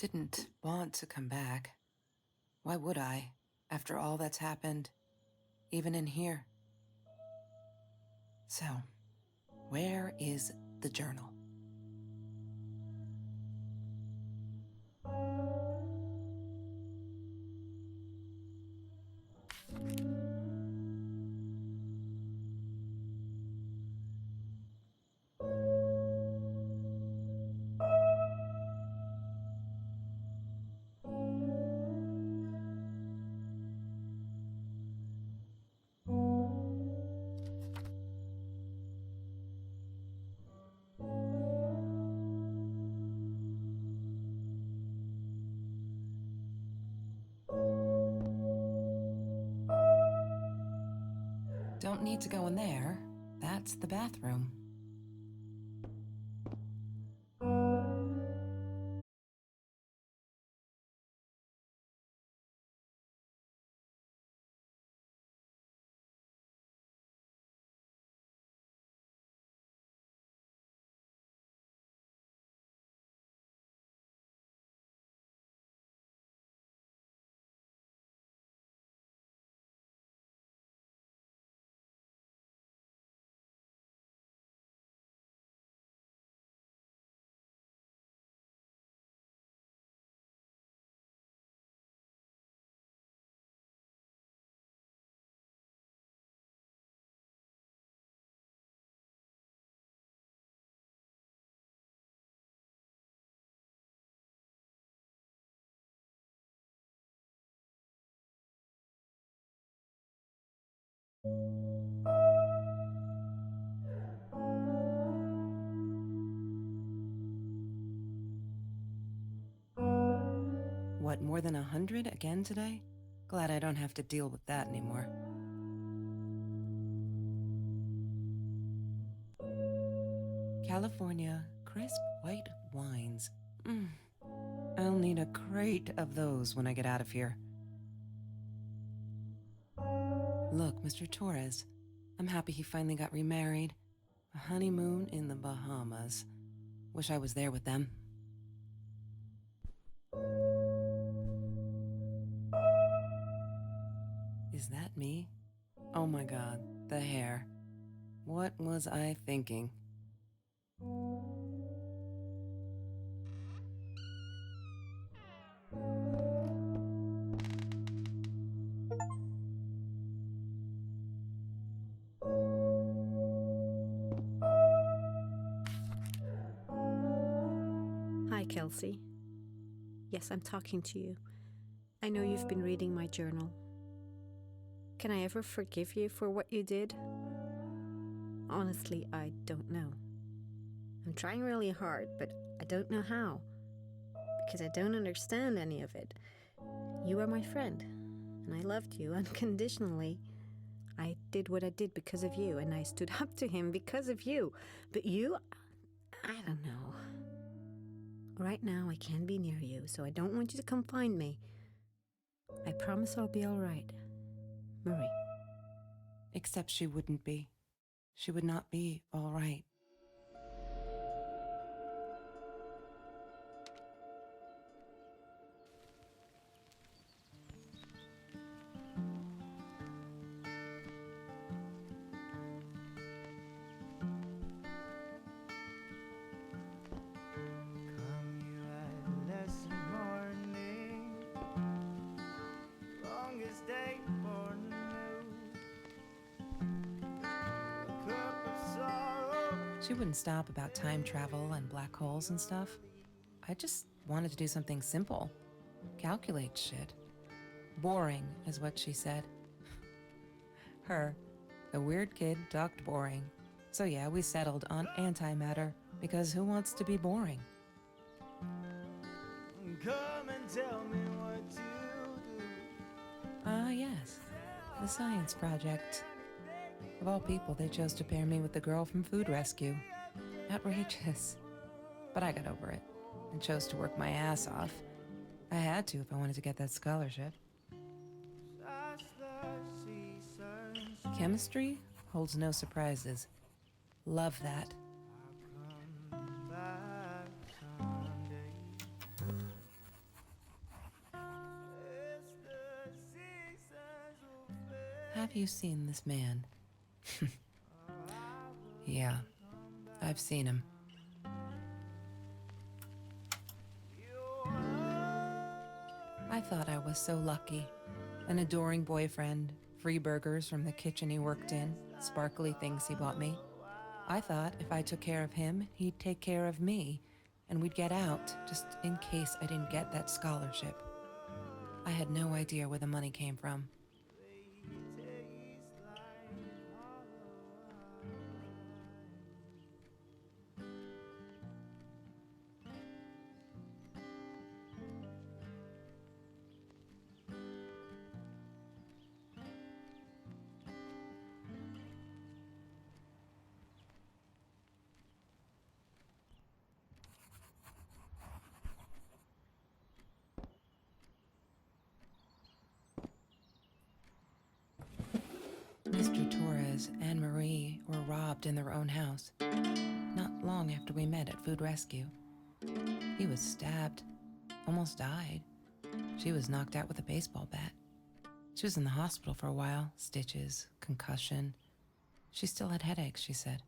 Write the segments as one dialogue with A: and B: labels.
A: didn't want to come back. Why would I, after all that's happened, even in here? So, where is the journal? Don't need to go in there. That's the bathroom. What, more than 100 again today? Glad I don't have to deal with that anymore. California crisp white wines. I'll need a crate of those when I get out of here. Look, Mr. Torres, I'm happy he finally got remarried. A honeymoon in the Bahamas. Wish I was there with them. Is that me? Oh my God, the hair. What was I thinking?
B: Hi, Kelsey. Yes, I'm talking to you. I know you've been reading my journal. Can I ever forgive you for what you did? Honestly, I don't know. I'm trying really hard, but I don't know how. Because I don't understand any of it. You are my friend, and I loved you unconditionally. I did what I did because of you, and I stood up to him because of you. But you, I don't know. Right now, I can't be near you, so I don't want you to come find me. I promise I'll be all right. Marie.
A: Except she wouldn't be. She would not be all right. She wouldn't stop about time travel and black holes and stuff. I just wanted to do something simple. Calculate shit. Boring is what she said. Her, the weird kid, talked boring. So yeah, we settled on antimatter, because who wants to be boring?
C: Come and tell me what you do.
A: Ah, yes. The science project. Of all people, they chose to pair me with the girl from Food Rescue. Outrageous. But I got over it and chose to work my ass off. I had to if I wanted to get that scholarship. Chemistry holds no surprises. Love that. Have you seen this man? Yeah, I've seen him. I thought I was so lucky. An adoring boyfriend, free burgers from the kitchen he worked in, sparkly things he bought me. I thought if I took care of him, he'd take care of me, and we'd get out, just in case I didn't get that scholarship. I had no idea where the money came from. Mr. Torres and Marie were robbed in their own house, not long after we met at Food Rescue. He was stabbed, almost died. She was knocked out with a baseball bat. She was in the hospital for a while, stitches, concussion. She still had headaches, she said.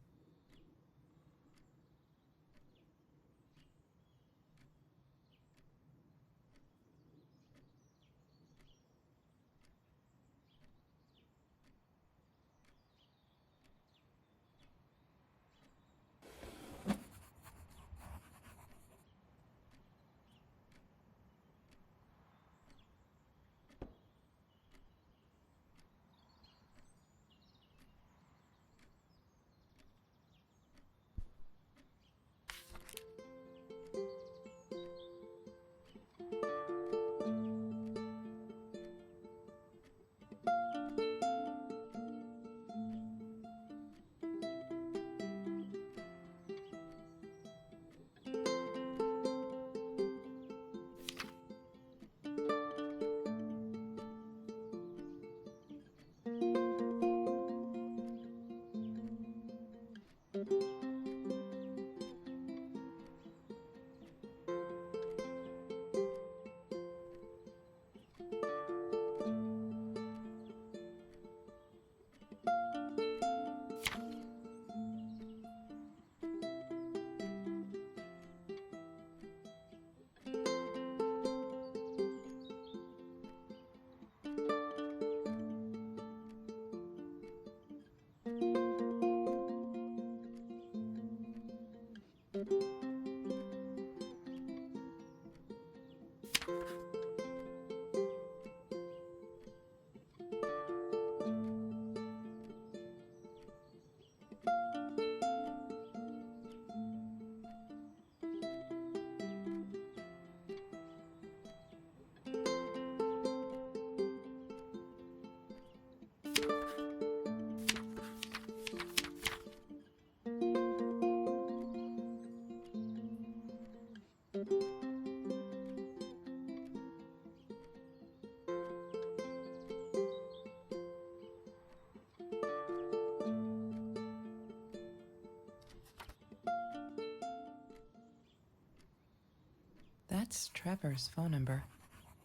A: That's Trevor's phone number.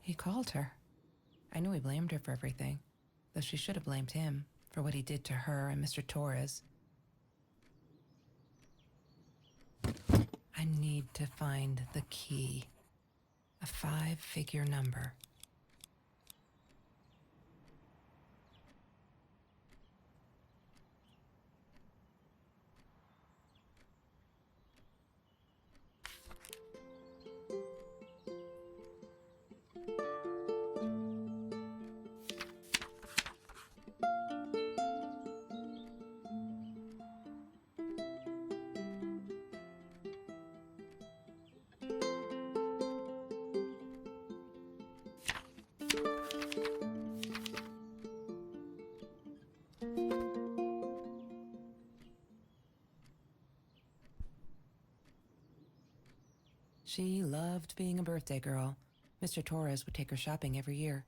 A: He called her. I knew he blamed her for everything, though she should have blamed him for what he did to her and Mr. Torres. I need to find the key. A 5-figure number. She loved being a birthday girl. Mr. Torres would take her shopping every year.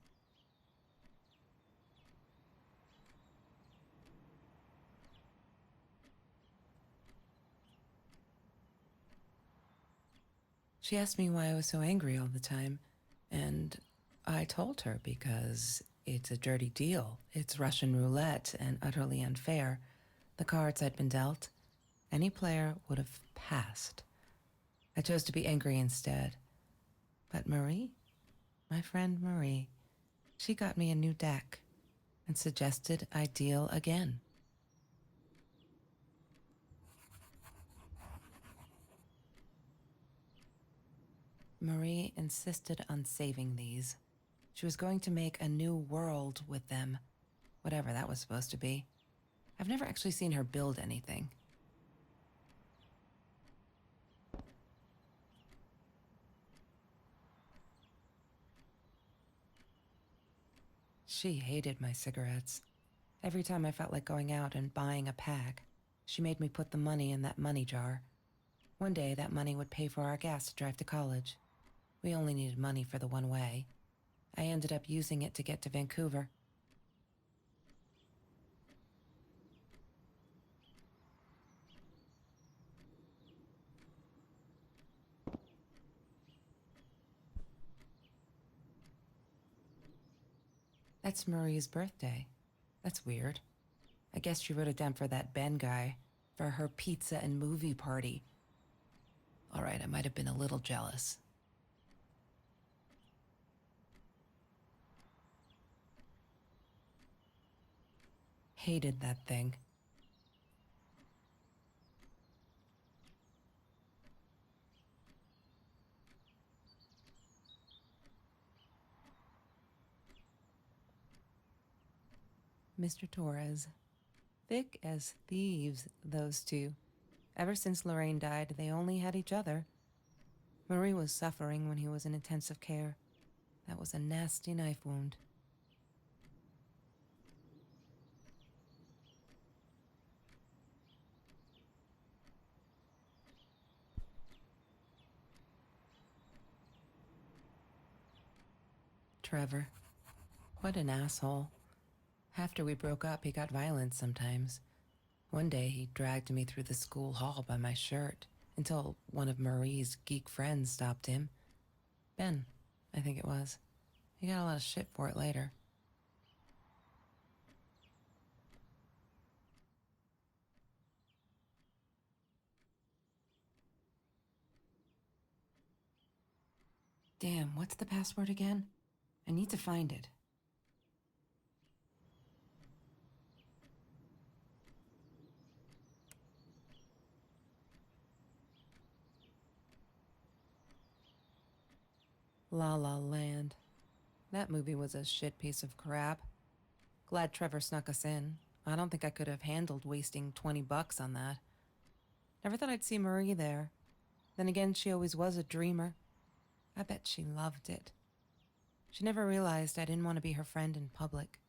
A: She asked me why I was so angry all the time, and I told her because It's a dirty deal. It's Russian roulette and utterly unfair. The cards I'd been dealt, any player would have passed. I chose to be angry instead. But Marie, my friend Marie, she got me a new deck and suggested I deal again. Marie insisted on saving these. She was going to make a new world with them, whatever that was supposed to be. I've never actually seen her build anything. She hated my cigarettes. Every time I felt like going out and buying a pack, she made me put the money in that money jar. One day, that money would pay for our gas to drive to college. We only needed money for the one way. I ended up using it to get to Vancouver. That's Marie's birthday. That's weird. I guess she wrote it down for that Ben guy, for her pizza and movie party. All right, I might have been a little jealous. Hated that thing. Mr. Torres. Thick as thieves, those two. Ever since Lorraine died, they only had each other. Marie was suffering when he was in intensive care. That was a nasty knife wound. Trevor. What an asshole. After we broke up, he got violent sometimes. One day, he dragged me through the school hall by my shirt until one of Marie's geek friends stopped him. Ben, I think it was. He got a lot of shit for it later. Damn, what's the password again? I need to find it. La La Land. That movie was a shit piece of crap. Glad Trevor snuck us in. I don't think I could have handled wasting $20 on that. Never thought I'd see Marie there. Then again, she always was a dreamer. I bet she loved it. She never realized I didn't want to be her friend in public.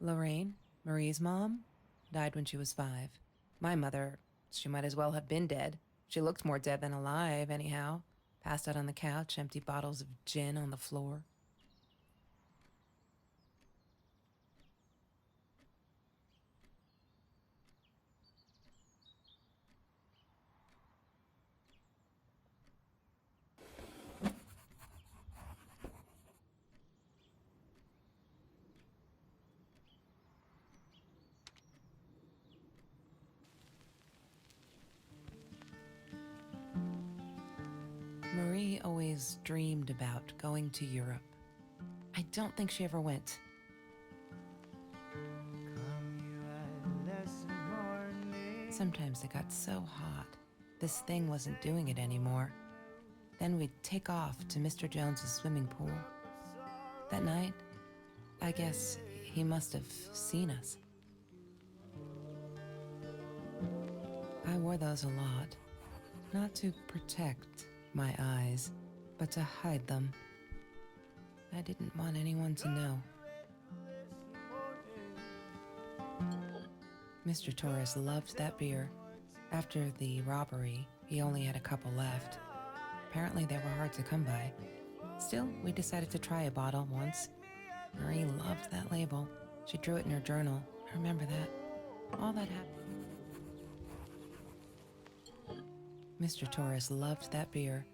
A: Lorraine, Marie's mom, died when she was 5. My mother, she might as well have been dead. She looked more dead than alive, anyhow. Passed out on the couch, empty bottles of gin on the floor. always dreamed about going to Europe. I don't think she ever went. Sometimes it got so hot, this thing wasn't doing it anymore. Then we'd take off to Mr. Jones's swimming pool. That night, I guess he must have seen us. I wore those a lot, not to protect my eyes, but to hide them. I didn't want anyone to know. Mr. Torres loved that beer. After the robbery, he only had a couple left. Apparently they were hard to come by. Still, we decided to try a bottle once. Marie loved that label. She drew it in her journal. I remember that. All that happened. Mr. Torres loved that beer.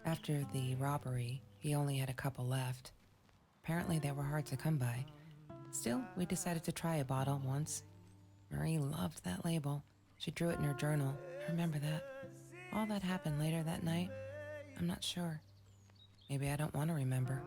A: After the robbery, he only had a couple left. Apparently they were hard to come by. Still, we decided to try a bottle once. Marie loved that label. She drew it in her journal. I remember that. All that happened later that night, I'm not sure. Maybe I don't want to remember.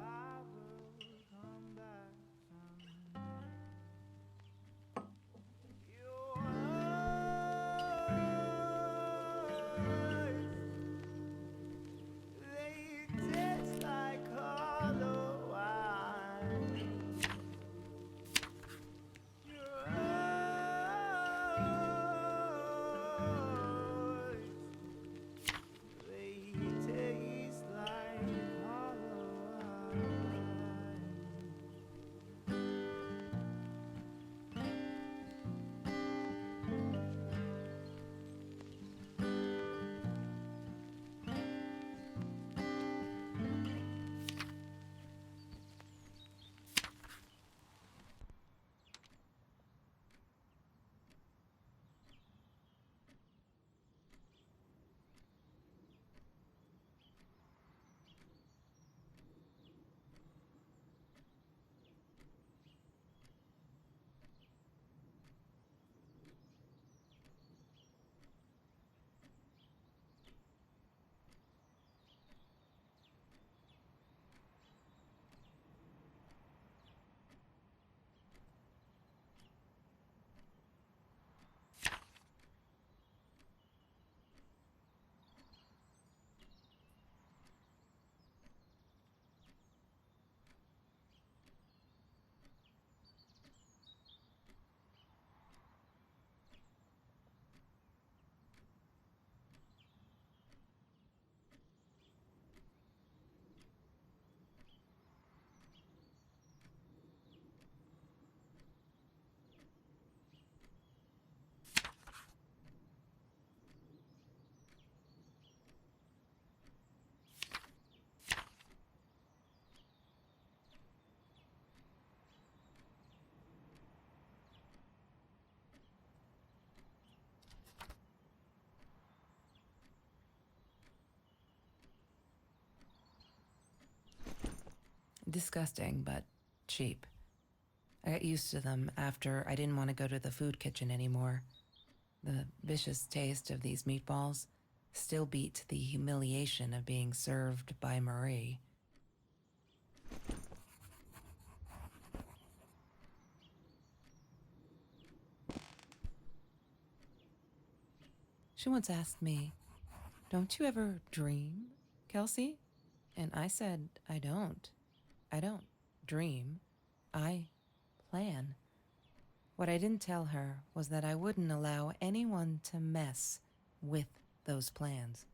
A: Disgusting, but cheap. I got used to them after I didn't want to go to the food kitchen anymore. The vicious taste of these meatballs still beat the humiliation of being served by Marie. She once asked me, "Don't you ever dream, Kelsey?" And I said, I don't dream. I plan. What I didn't tell her was that I wouldn't allow anyone to mess with those plans.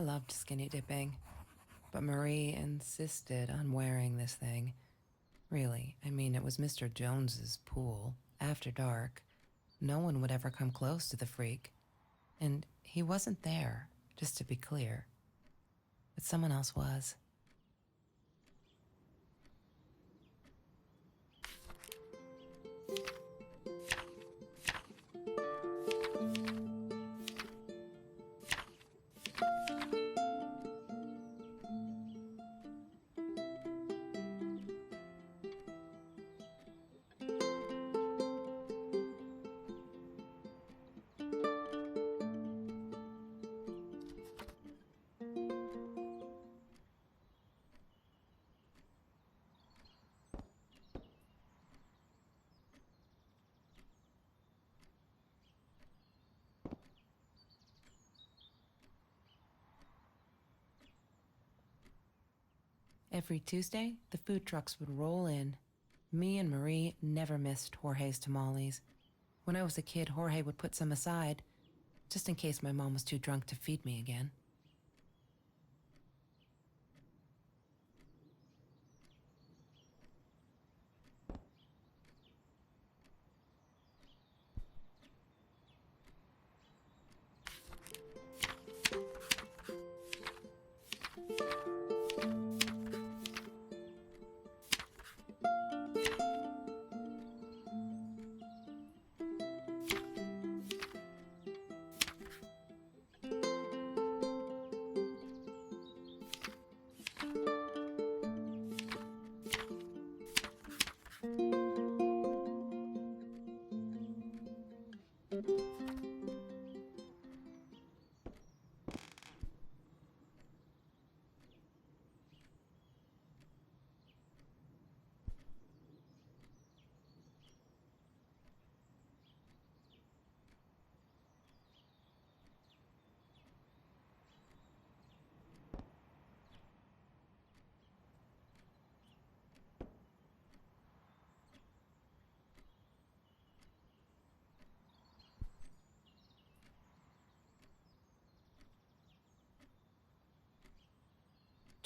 A: loved skinny dipping, but Marie insisted on wearing this thing. Really, I mean, it was Mr. Jones's pool, after dark. No one would ever come close to the freak. And he wasn't there, just to be clear. But someone else was. Every Tuesday, the food trucks would roll in. Me and Marie never missed Jorge's tamales. When I was a kid, Jorge would put some aside, just in case my mom was too drunk to feed me again.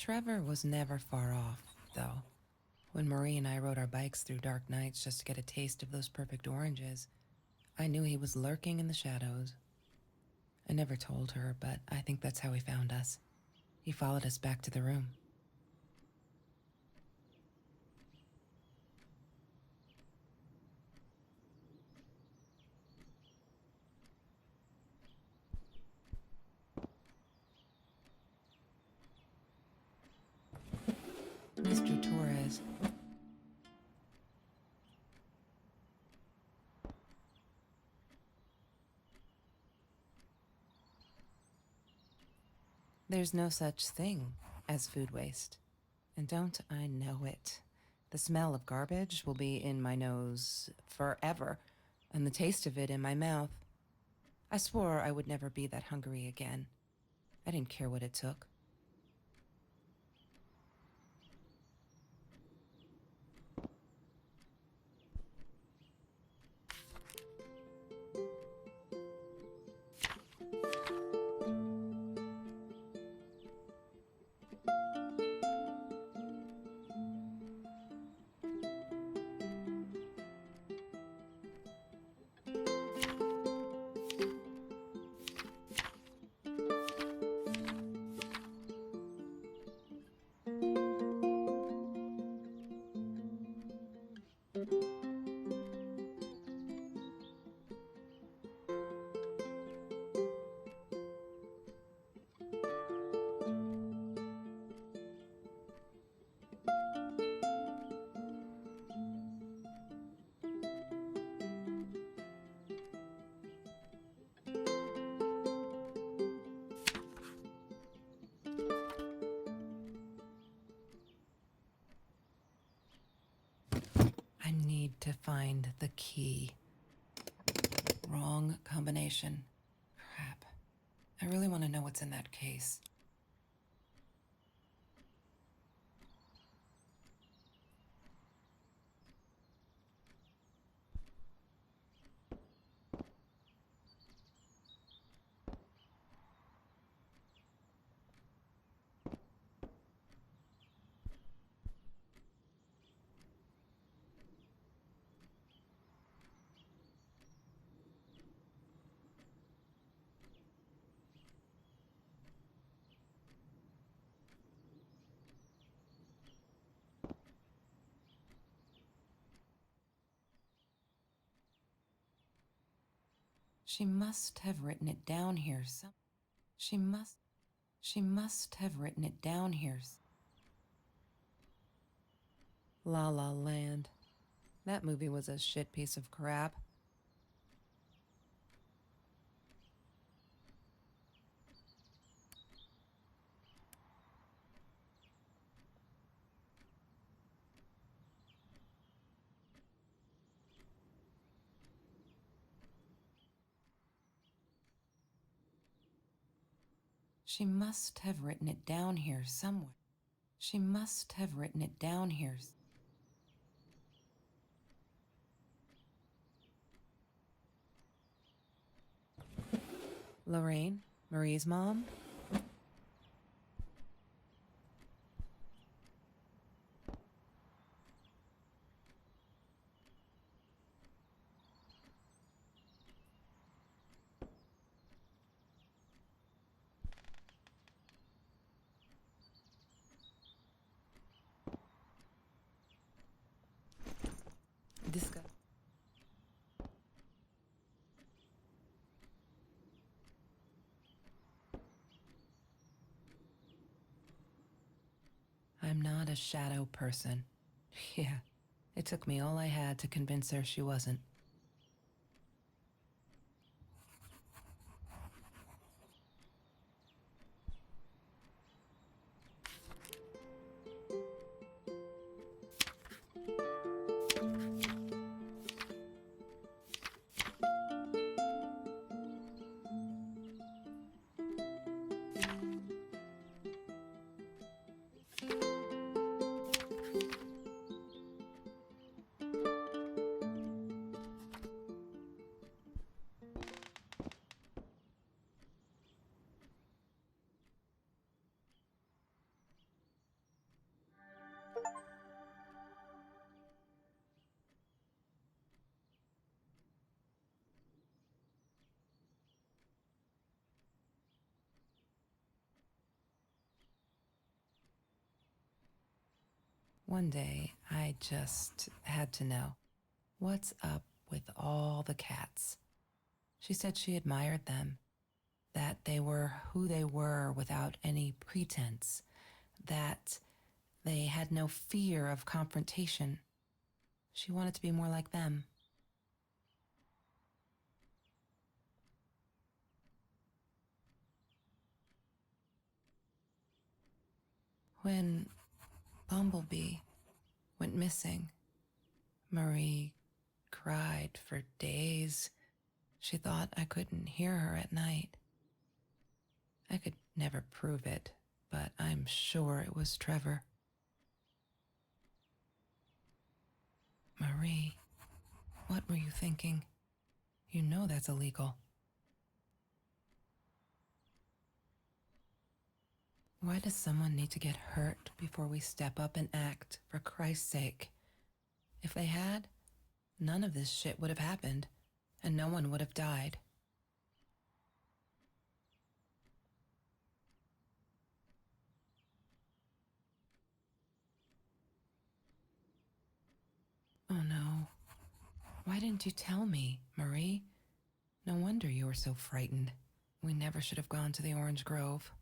A: Trevor was never far off, though. When Marie and I rode our bikes through dark nights just to get a taste of those perfect oranges, I knew he was lurking in the shadows. I never told her, but I think that's how he found us. He followed us back to the room. Mr. Torres. There's no such thing as food waste. And don't I know it? The smell of garbage will be in my nose forever, and the taste of it in my mouth. I swore I would never be that hungry again. I didn't care what it took. I need to find the key. Wrong combination. Crap. I really want to know what's in that case. She must have written it down here some. She must have written it down here. La La Land. That movie was a shit piece of crap. She must have written it down here somewhere. She must have written it down here. Lorraine, Marie's mom? Discuss. I'm not a shadow person. Yeah, it took me all I had to convince her she wasn't. One day, I just had to know what's up with all the cats. She said she admired them, that they were who they were without any pretense, that they had no fear of confrontation. She wanted to be more like them. When Bumblebee went missing, Marie cried for days. She thought I couldn't hear her at night. I could never prove it, but I'm sure it was Trevor. Marie, what were you thinking? You know that's illegal. Why does someone need to get hurt before we step up and act, for Christ's sake? If they had, none of this shit would have happened, and no one would have died. Oh no. Why didn't you tell me, Marie? No wonder you were so frightened. We never should have gone to the Orange Grove.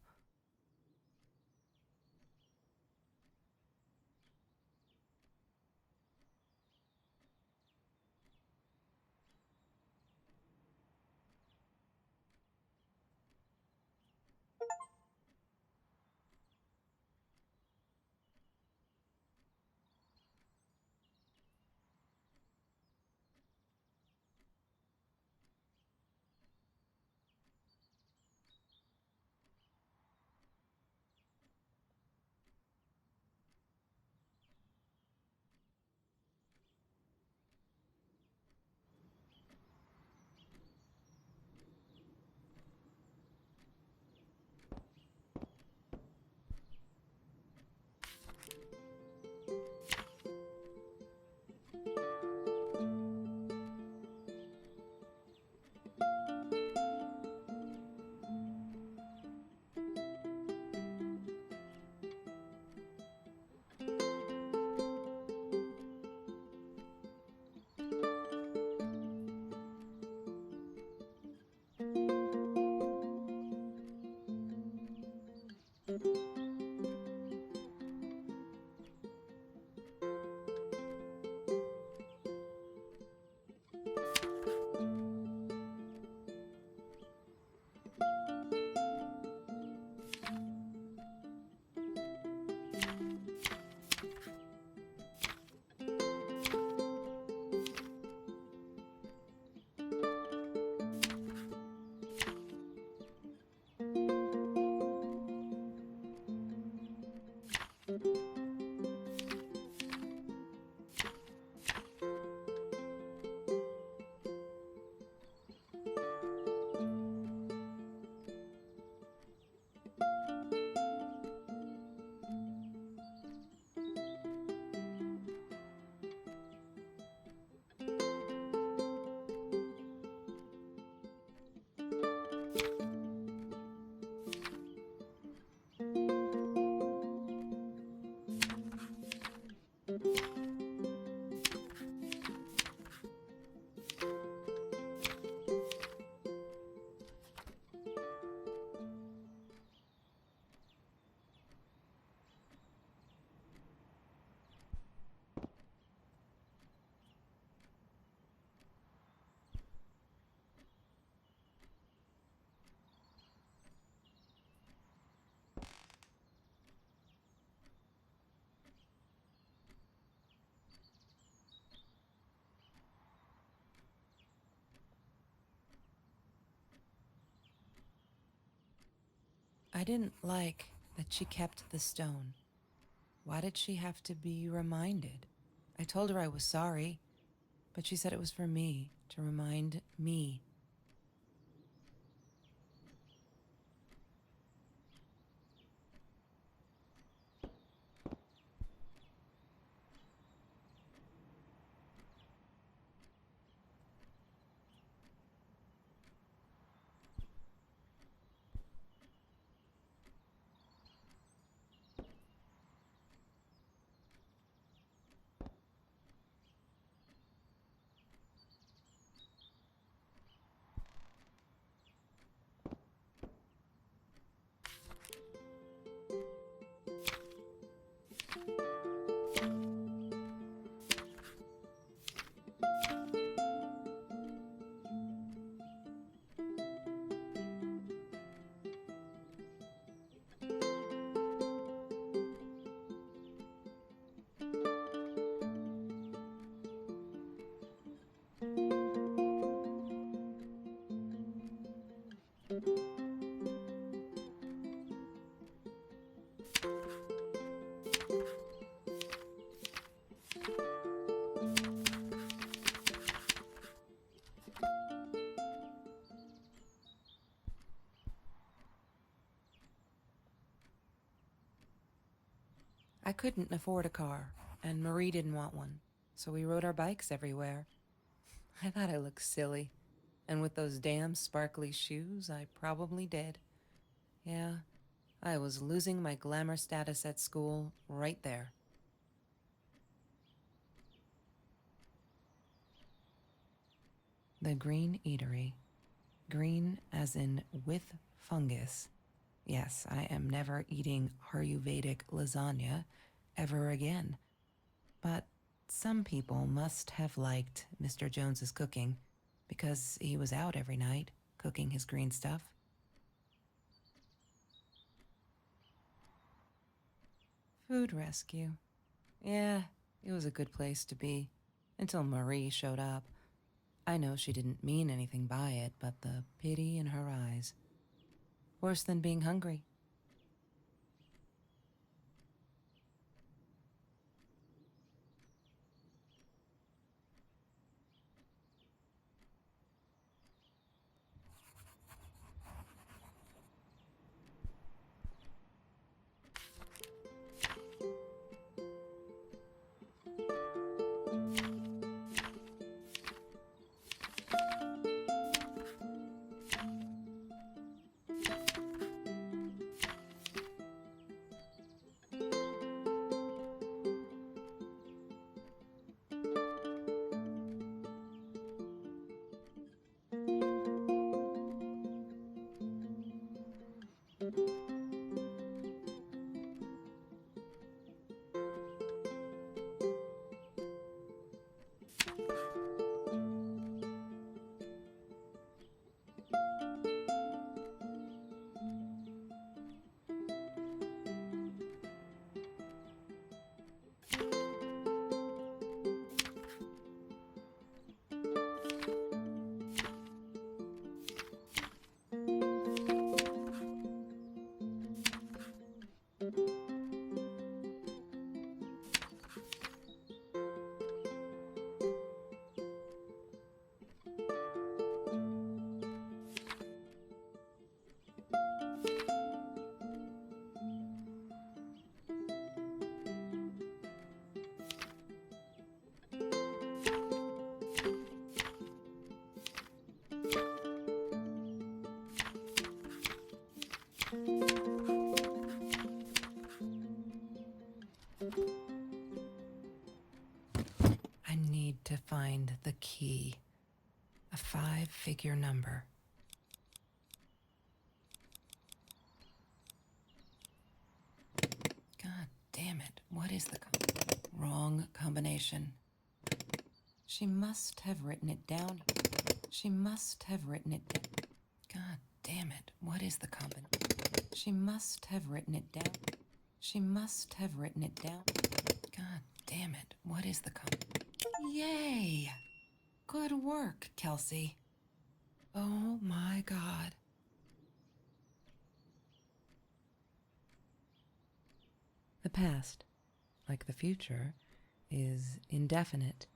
A: I didn't like that she kept the stone. Why did she have to be reminded? I told her I was sorry, but she said it was for me, to remind me. I couldn't afford a car, and Marie didn't want one, so we rode our bikes everywhere. I thought I looked silly, and with those damn sparkly shoes, I probably did. Yeah, I was losing my glamour status at school right there. The Green Eatery. Green as in with fungus. Yes, I am never eating Ayurvedic lasagna ever again. But some people must have liked Mr. Jones's cooking because he was out every night cooking his green stuff. Food rescue. Yeah, it was a good place to be until Marie showed up. I know she didn't mean anything by it, but the pity in her eyes. Worse than being hungry. I need to find the key. A 5-figure number. God damn it. What is the wrong combination? She must have written it down. She must have written it down. God damn it. What is the combination? She must have written it down. She must have written it down. God damn it. What is the combination? Yay! Good work, Kelsey. Oh my God. The past, like the future, is indefinite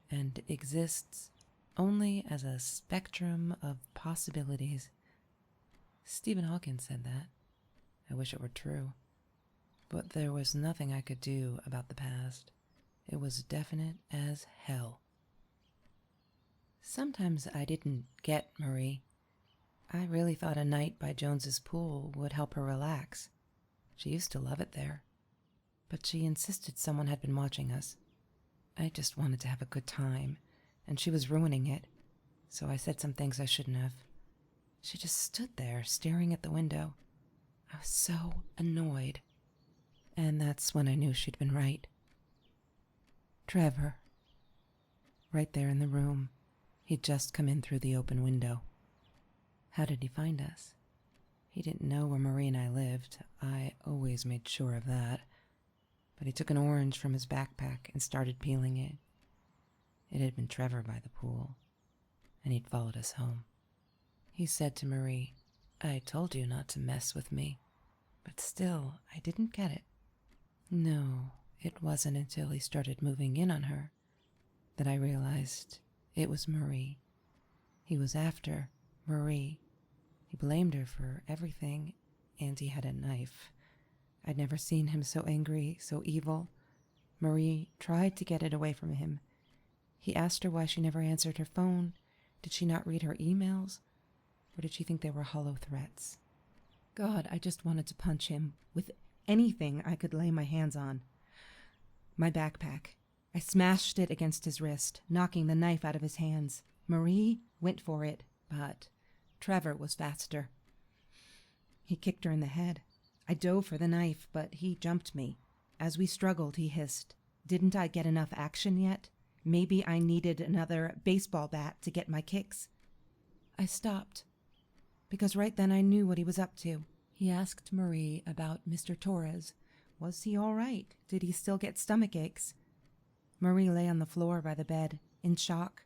A: and exists only as a spectrum of possibilities. Stephen Hawking said that. I wish it were true. But there was nothing I could do about the past. It was definite as hell. Sometimes I didn't get Marie. I really thought a night by Jones's pool would help her relax. She used to love it there. But she insisted someone had been watching us. I just wanted to have a good time, and she was ruining it, so I said some things I shouldn't have. She just stood there, staring at the window. I was so annoyed. And that's when I knew she'd been right. Trevor. Right there in the room. He'd just come in through the open window. How did he find us? He didn't know where Marie and I lived. I always made sure of that. But he took an orange from his backpack and started peeling it. It had been Trevor by the pool, and he'd followed us home. He said to Marie, "I told you not to mess with me." But still, I didn't get it. No, it wasn't until he started moving in on her that I realized it was Marie. He was after Marie. He blamed her for everything, and he had a knife. I'd never seen him so angry, so evil. Marie tried to get it away from him. He asked her why she never answered her phone. Did she not read her emails? Or did she think they were hollow threats? God, I just wanted to punch him with anything I could lay my hands on. My backpack. I smashed it against his wrist, knocking the knife out of his hands. Marie went for it, but Trevor was faster. He kicked her in the head. I dove for the knife, but he jumped me. As we struggled, he hissed, "Didn't I get enough action yet? Maybe I needed another baseball bat to get my kicks." I stopped, because right then I knew what he was up to. He asked Marie about Mr. Torres. Was he all right? Did he still get stomach aches? Marie lay on the floor by the bed, in shock,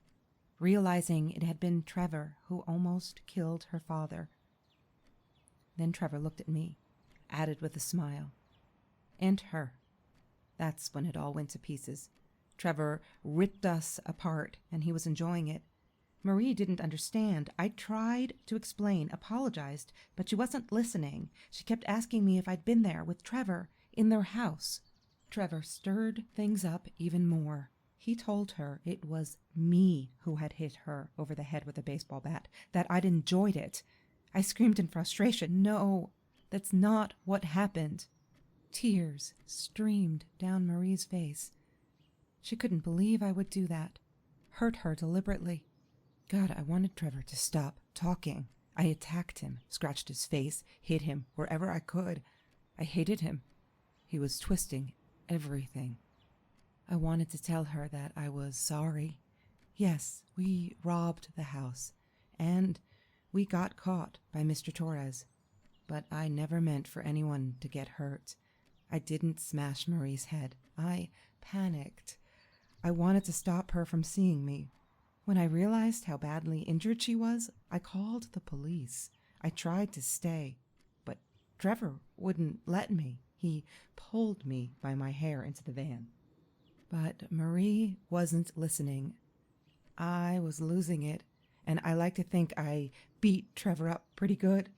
A: realizing it had been Trevor who almost killed her father. Then Trevor looked at me, added with a smile. And her. That's when it all went to pieces. Trevor ripped us apart, and he was enjoying it. Marie didn't understand. I tried to explain, apologized, but she wasn't listening. She kept asking me if I'd been there with Trevor in their house. Trevor stirred things up even more. He told her it was me who had hit her over the head with a baseball bat, that I'd enjoyed it. I screamed in frustration, "No, that's not what happened." Tears streamed down Marie's face. She couldn't believe I would do that, hurt her deliberately. God, I wanted Trevor to stop talking. I attacked him, scratched his face, hit him wherever I could. I hated him. He was twisting everything. I wanted to tell her that I was sorry. Yes, we robbed the house, and we got caught by Mr. Torres. But I never meant for anyone to get hurt. I didn't smash Marie's head. I panicked. I wanted to stop her from seeing me. When I realized how badly injured she was, I called the police. I tried to stay, but Trevor wouldn't let me. He pulled me by my hair into the van. But Marie wasn't listening. I was losing it, and I like to think I beat Trevor up pretty good.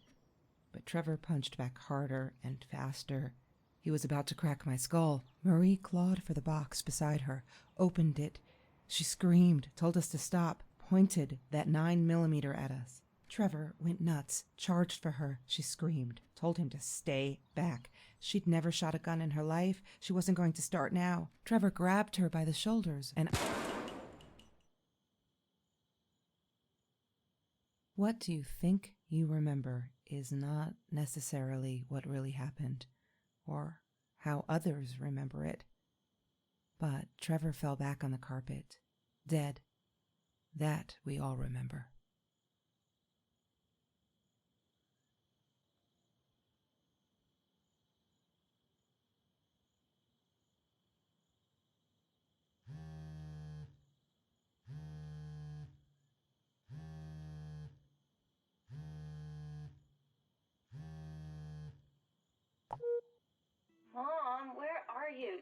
A: But Trevor punched back harder and faster. He was about to crack my skull. Marie clawed for the box beside her, opened it. She screamed, told us to stop, pointed that 9mm at us. Trevor went nuts, charged for her. She screamed, told him to stay back. She'd never shot a gun in her life. She wasn't going to start now. Trevor grabbed her by the shoulders and... What you think you remember is not necessarily what really happened, or how others remember it. But Trevor fell back on the carpet, dead. That we all remember.
D: Mom, where are you?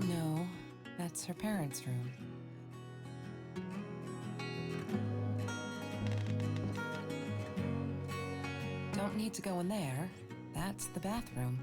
A: No, that's her parents' room. Don't need to go in there. That's the bathroom.